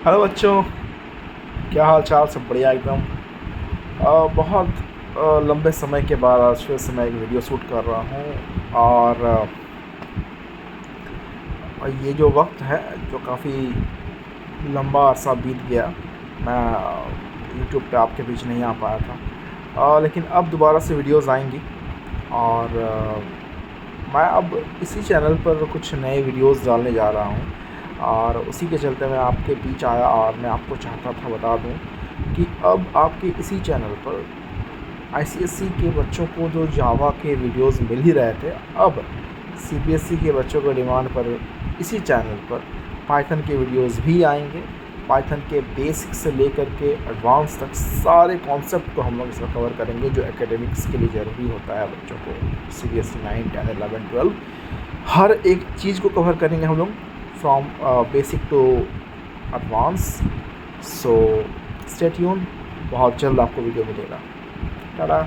Hello बच्चों, क्या हाल चाल? सब बढ़िया एकदम। बहुत लंबे समय के बाद आज फिर से मैं एक वीडियो शूट कर रहा हूँ। और ये जो वक्त है, जो काफ़ी लंबा अरसा बीत गया, मैं यूट्यूब पे आपके बीच नहीं आ पाया था। लेकिन अब दोबारा से वीडियोस आएंगी। और मैं अब इसी चैनल पर कुछ नए वीडियोस डालने जा रहा हूँ, और उसी के चलते मैं आपके बीच आया और मैं आपको चाहता था बता दूँ कि अब आपके इसी चैनल पर आईसीएसई के बच्चों को जो जावा के वीडियोस मिल ही रहे थे, अब सीबीएसई के बच्चों के डिमांड पर इसी चैनल पर पाइथन के वीडियोस भी आएंगे। पाइथन के बेसिक से लेकर के एडवांस तक सारे कॉन्सेप्ट को हम लोग इसमें कवर करेंगे, जो एकेडमिक्स के लिए ज़रूरी होता है बच्चों को। सीबीएसई 9, 10, 11, 12 हर एक चीज़ को कवर करेंगे हम लोग, from basic to advance. So stay tune, बहुत जल्द आपको वीडियो मिलेगा। टाटा।